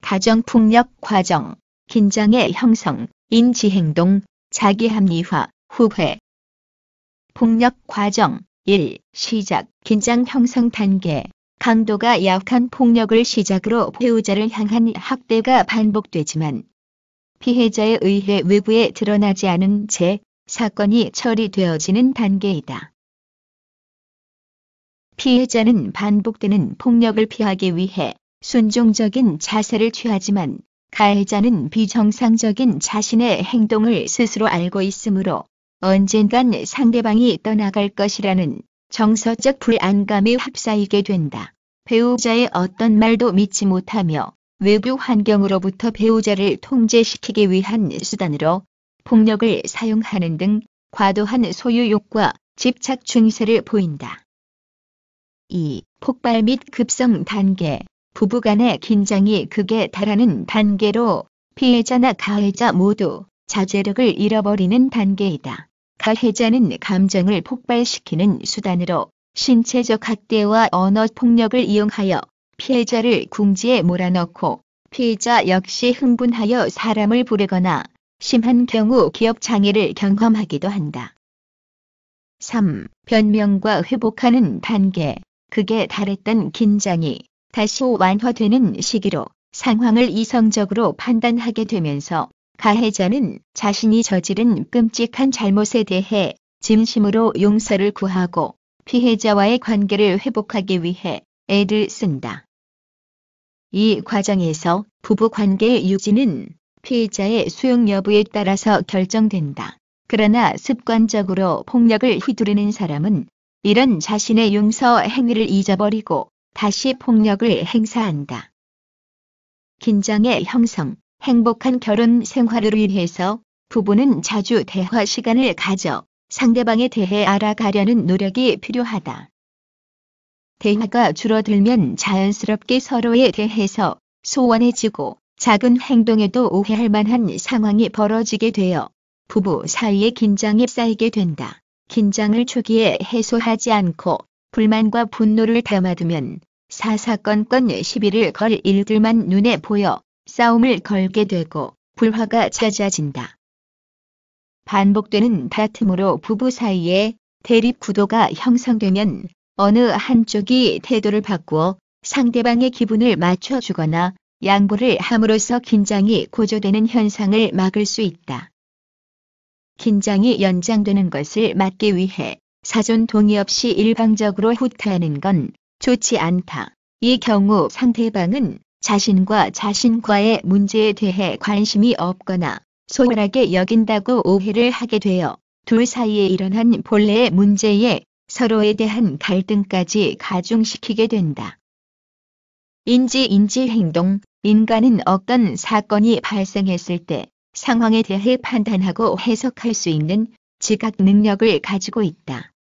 가정폭력 과정, 긴장의 형성, 인지행동, 자기합리화, 후회. 폭력 과정 1. 시작, 긴장 형성 단계. 강도가 약한 폭력을 시작으로 배우자를 향한 학대가 반복되지만 피해자에 의해 외부에 드러나지 않은 채 사건이 처리되어지는 단계이다. 피해자는 반복되는 폭력을 피하기 위해 순종적인 자세를 취하지만 가해자는 비정상적인 자신의 행동을 스스로 알고 있으므로 언젠간 상대방이 떠나갈 것이라는 정서적 불안감에 휩싸이게 된다. 배우자의 어떤 말도 믿지 못하며 외부 환경으로부터 배우자를 통제시키기 위한 수단으로 폭력을 사용하는 등 과도한 소유욕과 집착 증세를 보인다. 2. 폭발 및 급성 단계. 부부간의 긴장이 극에 달하는 단계로 피해자나 가해자 모두 자제력을 잃어버리는 단계이다. 가해자는 감정을 폭발시키는 수단으로 신체적 학대와 언어 폭력을 이용하여 피해자를 궁지에 몰아넣고 피해자 역시 흥분하여 사람을 부르거나 심한 경우 기억 장애를 경험하기도 한다. 3. 변명과 회복하는 단계. 극에 달했던 긴장이 다시 완화되는 시기로 상황을 이성적으로 판단하게 되면서 가해자는 자신이 저지른 끔찍한 잘못에 대해 진심으로 용서를 구하고 피해자와의 관계를 회복하기 위해 애를 쓴다. 이 과정에서 부부 관계의 유지는 피해자의 수용 여부에 따라서 결정된다. 그러나 습관적으로 폭력을 휘두르는 사람은 이런 자신의 용서 행위를 잊어버리고 다시 폭력을 행사한다. 긴장의 형성. 행복한 결혼 생활을 위해서 부부는 자주 대화 시간을 가져 상대방에 대해 알아가려는 노력이 필요하다. 대화가 줄어들면 자연스럽게 서로에 대해서 소원해지고 작은 행동에도 오해할 만한 상황이 벌어지게 되어 부부 사이에 긴장이 쌓이게 된다. 긴장을 초기에 해소하지 않고 불만과 분노를 담아두면 사사건건 시비를 걸 일들만 눈에 보여 싸움을 걸게 되고 불화가 잦아진다. 반복되는 다툼으로 부부 사이에 대립 구도가 형성되면 어느 한쪽이 태도를 바꾸어 상대방의 기분을 맞춰주거나 양보를 함으로써 긴장이 고조되는 현상을 막을 수 있다. 긴장이 연장되는 것을 막기 위해 사전 동의 없이 일방적으로 후퇴하는 건 좋지 않다. 이 경우 상대방은 자신과 자신과의 문제에 대해 관심이 없거나 소홀하게 여긴다고 오해를 하게 되어 둘 사이에 일어난 본래의 문제에 서로에 대한 갈등까지 가중시키게 된다. 인지행동. 인간은 어떤 사건이 발생했을 때 상황에 대해 판단하고 해석할 수 있는 지각 능력을 가지고 있다.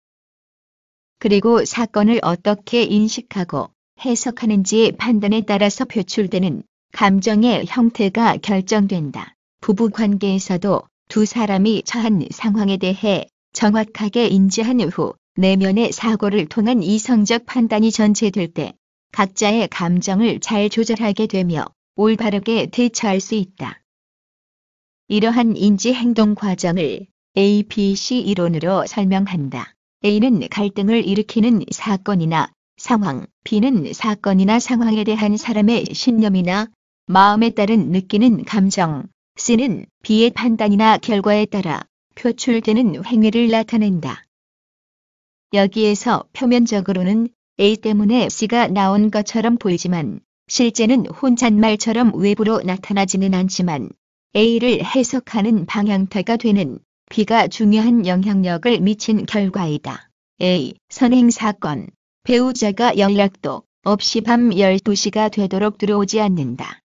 그리고 사건을 어떻게 인식하고 해석하는지의 판단에 따라서 표출되는 감정의 형태가 결정된다. 부부 관계에서도 두 사람이 처한 상황에 대해 정확하게 인지한 후 내면의 사고를 통한 이성적 판단이 전제될 때 각자의 감정을 잘 조절하게 되며 올바르게 대처할 수 있다. 이러한 인지행동 과정을 ABC 이론으로 설명한다. A는 갈등을 일으키는 사건이나 상황, B는 사건이나 상황에 대한 사람의 신념이나 마음에 따른 느끼는 감정, C는 B의 판단이나 결과에 따라 표출되는 행위를 나타낸다. 여기에서 표면적으로는 A 때문에 C가 나온 것처럼 보이지만 실제는 혼잣말처럼 외부로 나타나지는 않지만 A를 해석하는 방향타가 되는 B가 중요한 영향력을 미친 결과이다. A. 선행사건. 배우자가 연락도 없이 밤 12시가 되도록 들어오지 않는다.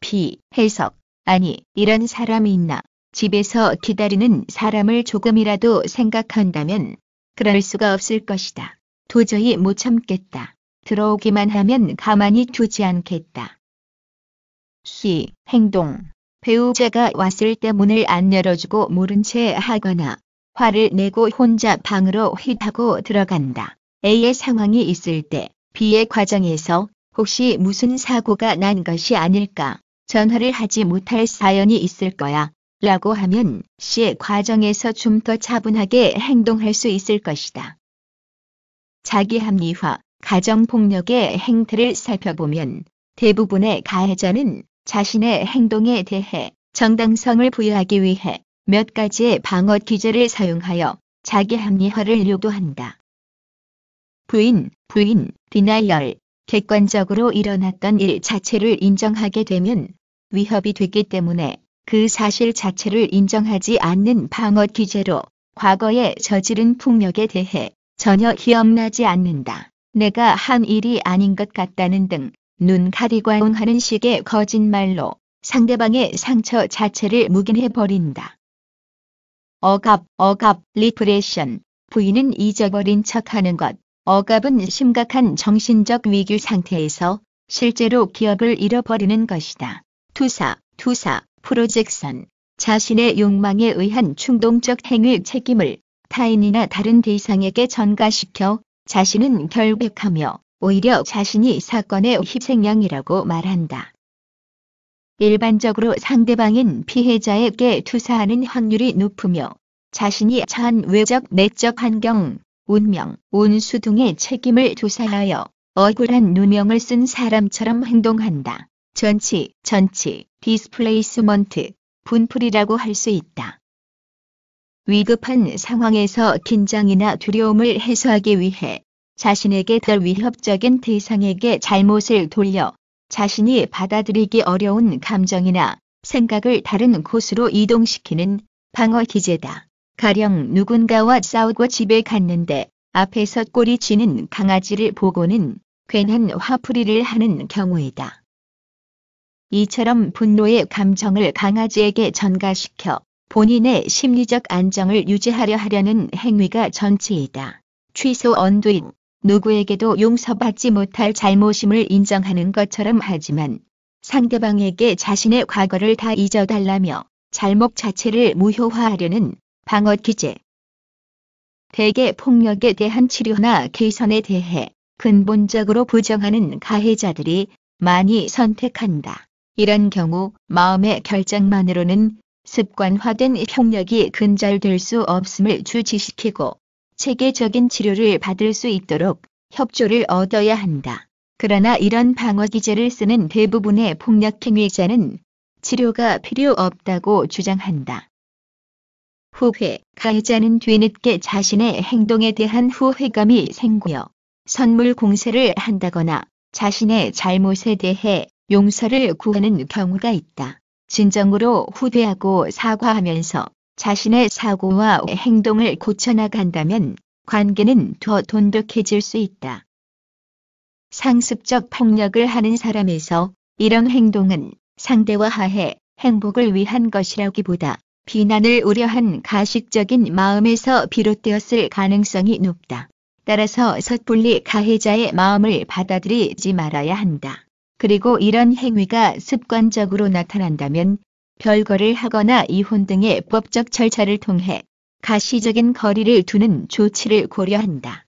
B. 해석. 아니, 이런 사람이 있나. 집에서 기다리는 사람을 조금이라도 생각한다면 그럴 수가 없을 것이다. 도저히 못 참겠다. 들어오기만 하면 가만히 두지 않겠다. C. 행동. 배우자가 왔을 때 문을 안 열어주고 모른 채 하거나 화를 내고 혼자 방으로 휙 하고 들어간다. A의 상황이 있을 때 B의 과정에서 혹시 무슨 사고가 난 것이 아닐까, 전화를 하지 못할 사연이 있을 거야 라고 하면 시의 과정에서 좀 더 차분하게 행동할 수 있을 것이다. 자기 합리화, 가정폭력의 행태를 살펴보면 대부분의 가해자는 자신의 행동에 대해 정당성을 부여하기 위해 몇 가지의 방어 기제를 사용하여 자기 합리화를 유도한다. 부인, 디나이얼, 객관적으로 일어났던 일 자체를 인정하게 되면 위협이 되기 때문에 그 사실 자체를 인정하지 않는 방어 기제로 과거에 저지른 폭력에 대해 전혀 기억나지 않는다, 내가 한 일이 아닌 것 같다는 등 눈 가리고 하는 식의 거짓말로 상대방의 상처 자체를 묵인해버린다. 억압, 리프레션, 부인은 잊어버린 척하는 것. 억압은 심각한 정신적 위기 상태에서 실제로 기억을 잃어버리는 것이다. 투사, 프로젝션, 자신의 욕망에 의한 충동적 행위 책임을 타인이나 다른 대상에게 전가시켜 자신은 결백하며 오히려 자신이 사건의 희생양이라고 말한다. 일반적으로 상대방인 피해자에게 투사하는 확률이 높으며 자신이 처한 외적, 내적 환경, 운명, 운수 등의 책임을 투사하여 억울한 누명을 쓴 사람처럼 행동한다. 전치, 디스플레이스먼트, 분풀이라고 할 수 있다. 위급한 상황에서 긴장이나 두려움을 해소하기 위해 자신에게 더 위협적인 대상에게 잘못을 돌려 자신이 받아들이기 어려운 감정이나 생각을 다른 곳으로 이동시키는 방어 기제다. 가령 누군가와 싸우고 집에 갔는데 앞에서 꼬리치는 강아지를 보고는 괜한 화풀이를 하는 경우이다. 이처럼 분노의 감정을 강아지에게 전가시켜 본인의 심리적 안정을 유지하려 하려는 행위가 전치이다. 취소 언도잉, 누구에게도 용서받지 못할 잘못임을 인정하는 것처럼 하지만 상대방에게 자신의 과거를 다 잊어달라며 잘못 자체를 무효화하려는 방어 기제. 대개 폭력에 대한 치료나 개선에 대해 근본적으로 부정하는 가해자들이 많이 선택한다. 이런 경우 마음의 결정만으로는 습관화된 폭력이 근절될 수 없음을 주지시키고 체계적인 치료를 받을 수 있도록 협조를 얻어야 한다. 그러나 이런 방어 기제를 쓰는 대부분의 폭력 행위자는 치료가 필요 없다고 주장한다. 후회, 가해자는 뒤늦게 자신의 행동에 대한 후회감이 생기어 선물 공세를 한다거나 자신의 잘못에 대해 용서를 구하는 경우가 있다. 진정으로 후회하고 사과하면서 자신의 사고와 행동을 고쳐나간다면 관계는 더 돈독해질 수 있다. 상습적 폭력을 하는 사람에서 이런 행동은 상대와 화해, 행복을 위한 것이라기보다 비난을 우려한 가식적인 마음에서 비롯되었을 가능성이 높다. 따라서 섣불리 가해자의 마음을 받아들이지 말아야 한다. 그리고 이런 행위가 습관적으로 나타난다면 별거를 하거나 이혼 등의 법적 절차를 통해 가시적인 거리를 두는 조치를 고려한다.